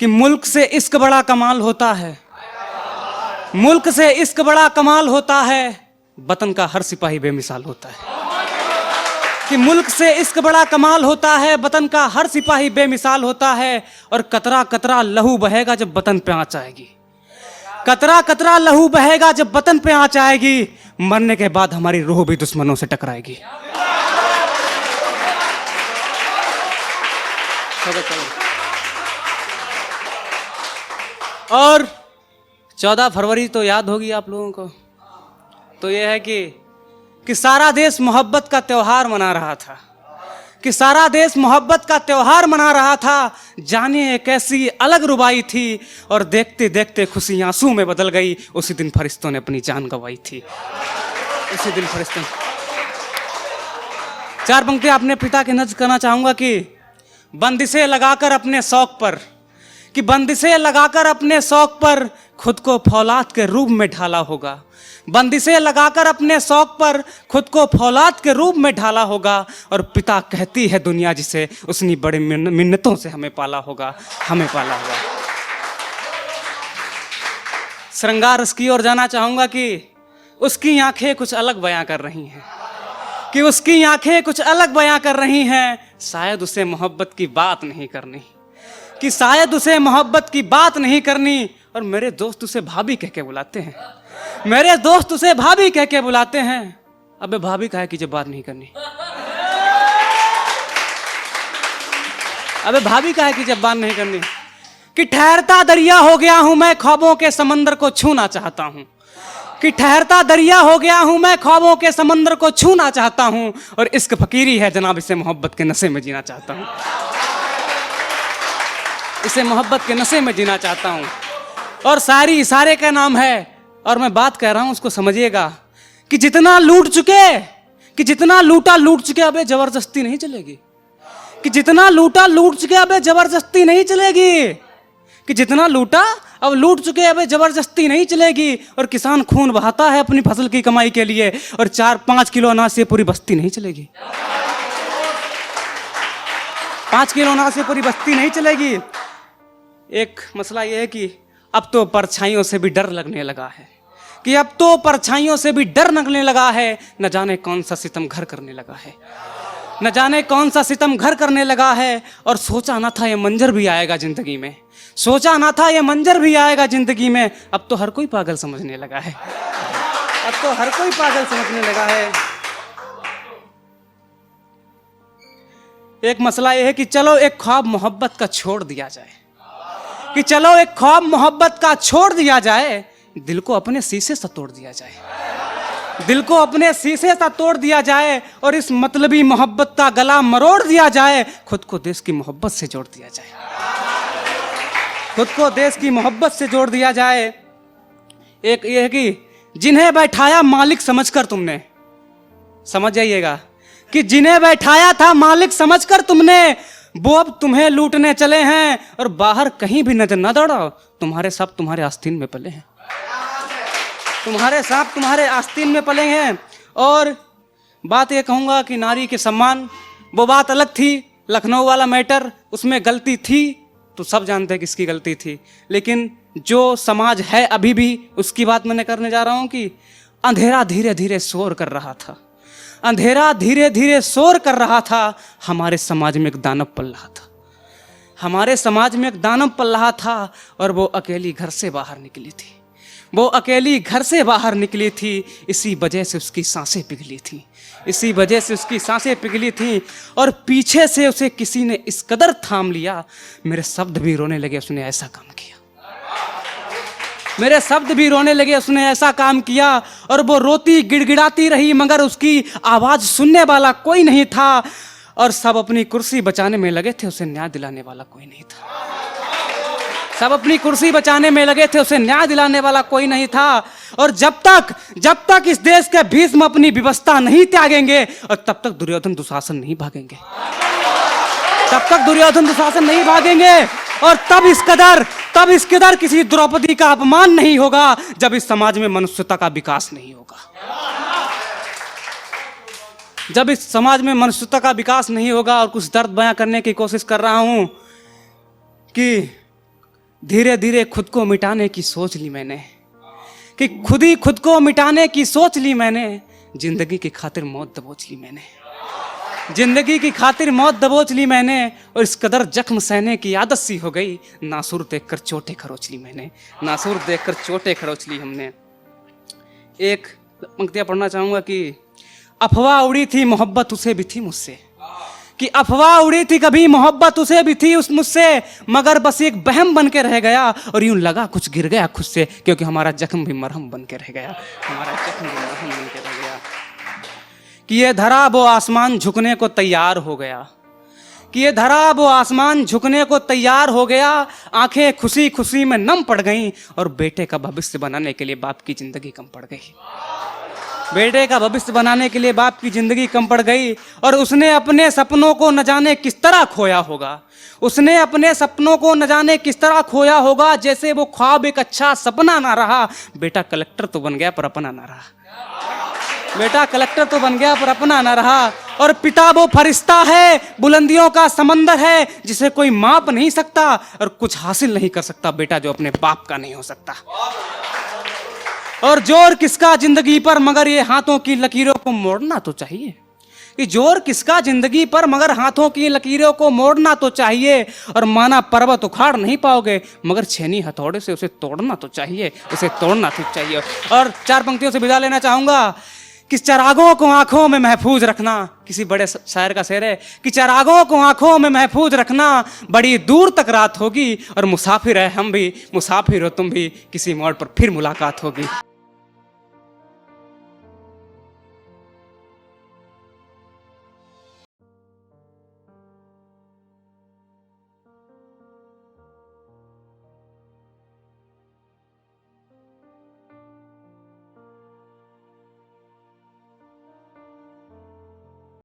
कि मुल्क से इश्क बड़ा कमाल होता है, मुल्क से इश्क बड़ा कमाल होता है, वतन का हर सिपाही बेमिसाल होता है। कि मुल्क से इश्क बड़ा कमाल होता है, वतन का हर सिपाही बेमिसाल होता है। और कतरा कतरा लहू बहेगा जब वतन पे आँच आएगी, कतरा कतरा लहू बहेगा जब वतन पे आँच आएगी। मरने के बाद हमारी रूह भी दुश्मनों से टकराएगी। और 14 फरवरी तो याद होगी आप लोगों को, तो यह है कि सारा देश मोहब्बत का त्योहार मना रहा था, कि सारा देश मोहब्बत का त्योहार मना रहा था। जाने एक ऐसी अलग रुबाई थी और देखते देखते खुशी आंसू में बदल गई। उसी दिन फरिश्तों ने अपनी जान गंवाई थी, उसी दिन फरिश्तों। 4 पंक्ति अपने पिता के नज़्र करना चाहूंगा कि बंदिशें लगाकर अपने शौक पर, कि बंदिशें लगाकर अपने शौक पर खुद को फौलाद के रूप में ढाला होगा। बंदिशें लगाकर अपने शौक पर खुद को फौलाद के रूप में ढाला होगा। और पिता कहती है दुनिया जिसे, उसने बड़े मिन्नतों से हमें पाला होगा, हमें पाला होगा। श्रृंगार रस की ओर जाना चाहूंगा कि उसकी आंखें कुछ अलग बयां कर रही हैं, कि उसकी आंखें कुछ अलग बयां कर रही हैं। शायद उसे मोहब्बत की बात नहीं करनी, कि शायद उसे मोहब्बत की बात नहीं करनी। और मेरे दोस्त उसे भाभी कह के बुलाते हैं, मेरे दोस्त उसे भाभी कह के बुलाते हैं। अबे भाभी कहे कि जब बात नहीं करनी, अबे भाभी कहे कि जब बात नहीं करनी। कि ठहरता दरिया हो गया हूं मैं, ख्वाबों के समंदर को छूना चाहता हूं। कि ठहरता दरिया हो गया हूं मैं, ख्वाबों के समंदर को छूना चाहता हूं। और इश्क फकीरी है जनाब, इसे मोहब्बत के नशे में जीना चाहता हूं, इसे मोहब्बत के नशे में जीना चाहता हूं। और सारी इशारे का नाम है। और मैं बात कह रहा हूं उसको समझिएगा, कि जितना लूट चुके, कि जितना लूटा लूट चुके, अबे जबरदस्ती नहीं चलेगी। कि जितना लूटा लूट चुके, अबे जबरदस्ती नहीं चलेगी। कि जितना लूटा अब लूट चुके, अबे जबरदस्ती नहीं चलेगी। और किसान खून बहाता है अपनी फसल की कमाई के लिए, और 4-5 किलो अनाज से पूरी बस्ती नहीं चलेगी, 5 किलो अनाज से पूरी बस्ती नहीं चलेगी। एक मसला यह है कि अब तो परछाइयों से भी डर लगने लगा है, कि अब तो परछाइयों से भी डर लगने लगा है। न जाने कौन सा सितम घर करने लगा है, न जाने कौन सा सितम घर करने लगा है। और सोचा ना था ये मंजर भी आएगा जिंदगी में, सोचा ना था ये मंजर भी आएगा जिंदगी में। अब तो हर कोई पागल समझने लगा है, अब तो हर कोई पागल समझने लगा है। एक मसला यह है कि चलो एक ख्वाब मोहब्बत का छोड़ दिया जाए, कि चलो एक ख्वाब मोहब्बत का छोड़ दिया जाए। दिल को अपने शीशे से तोड़ दिया जाए, दिल को अपने शीशे से तोड़ दिया जाए। और इस मतलबी मोहब्बत का गला मरोड़ दिया जाए। खुद को देश की मोहब्बत से जोड़ दिया जाए, खुद को देश की मोहब्बत से जोड़ दिया जाए। एक ये है कि जिन्हें बैठाया मालिक समझकर तुमने, समझ जाइएगा, कि जिन्हें बैठाया था मालिक समझकर तुमने, वो अब तुम्हें लूटने चले हैं। और बाहर कहीं भी नजर न दौड़ाओ, तुम्हारे सांप तुम्हारे आस्तीन में पले हैं, तुम्हारे सांप तुम्हारे आस्तीन में पले हैं। और बात ये कहूंगा कि नारी के सम्मान, वो बात अलग थी। लखनऊ वाला मैटर, उसमें गलती थी तो सब जानते हैं किसकी गलती थी। लेकिन जो समाज है अभी भी, उसकी बात मैंने करने जा रहा हूं कि अंधेरा धीरे धीरे शोर कर रहा था, अंधेरा धीरे धीरे शोर कर रहा था। हमारे समाज में एक दानव पल रहा था, हमारे समाज में एक दानव पल रहा था। और वो अकेली घर से बाहर निकली थी, वो अकेली घर से बाहर निकली थी। इसी वजह से उसकी सांसें पिघली थी, इसी वजह से उसकी सांसें पिघली थी। और पीछे से उसे किसी ने इस कदर थाम लिया, मेरे शब्द भी रोने लगे, उसने ऐसा काम किया, मेरे शब्द भी रोने लगे, उसने ऐसा काम किया। और वो रोती गिड़गिड़ाती रही, मगर उसकी आवाज सुनने वाला कोई नहीं था। और सब अपनी कुर्सी बचाने में लगे थे, उसे न्याय दिलाने वाला कोई नहीं था। सब अपनी कुर्सी बचाने में लगे थे, उसे न्याय दिलाने वाला कोई नहीं था। और जब तक इस देश के भीष्म अपनी व्यवस्था नहीं त्यागेंगे, और तब तक दुर्योधन दुशासन नहीं भागेंगे, तब तक दुर्योधन दुशासन नहीं भागेंगे। और तब इस कदर किसी द्रौपदी का अपमान नहीं होगा, जब इस समाज में मनुष्यता का विकास नहीं होगा, जब इस समाज में मनुष्यता का विकास नहीं होगा। और कुछ दर्द बयां करने की कोशिश कर रहा हूं कि धीरे धीरे खुद को मिटाने की सोच ली मैंने, कि खुद ही खुद को मिटाने की सोच ली मैंने। जिंदगी की खातिर मौत दबोच ली मैंने, जिंदगी की खातिर मौत दबोच ली मैंने। और इस कदर जख्म सहने की आदत सी हो गई, नासुर देखकर चोटें खरोच ली मैंने, नासुर देखकर चोटें खरोच ली हमने। एक पंक्तियां पढ़ना चाहूंगा कि अफवाह उड़ी थी मोहब्बत उसे भी थी मुझसे, कि अफवाह उड़ी थी कभी मोहब्बत उसे भी थी उस मुझसे, मगर बस एक बहम बन के रह गया। और यूं लगा कुछ गिर गया खुद से, क्योंकि हमारा जख्म भी मरहम बन के रह गया, हमारा जख्म भी मरहम बन के रह गया। कि ये धरा वो आसमान झुकने को तैयार हो गया, कि ये धरा वो आसमान झुकने को तैयार हो गया। आंखें खुशी खुशी में नम पड़ गईं, और बेटे का भविष्य बनाने के लिए बाप की जिंदगी कम पड़ गई, बेटे का भविष्य बनाने के लिए बाप की जिंदगी कम पड़ गई। और उसने अपने सपनों को न जाने किस तरह खोया होगा, उसने अपने सपनों को न जाने किस तरह खोया होगा। जैसे वो ख्वाब एक अच्छा सपना ना रहा, बेटा कलेक्टर तो बन गया पर अपना ना रहा, बेटा कलेक्टर तो बन गया पर अपना ना रहा। और पिता वो फरिश्ता है, बुलंदियों का समंदर है, जिसे कोई माप नहीं सकता और कुछ हासिल नहीं कर सकता बेटा जो अपने बाप का नहीं हो सकता। और जोर किसका जिंदगी पर, मगर ये हाथों की लकीरों को मोड़ना तो चाहिए, कि जोर किसका जिंदगी पर, मगर हाथों की लकीरों को मोड़ना तो चाहिए। और माना पर्वत उखाड़ नहीं पाओगे, मगर छेनी हथौड़े से उसे तोड़ना तो चाहिए, उसे तोड़ना तो चाहिए। और चार पंक्तियों से विदा लेना चाहूंगा कि चरागों को आंखों में महफूज रखना, किसी बड़े शायर का शेर है कि चरागों को आंखों में महफूज रखना, बड़ी दूर तक रात होगी और मुसाफिर है हम भी, मुसाफिर हो तुम भी, किसी मोड़ पर फिर मुलाकात होगी।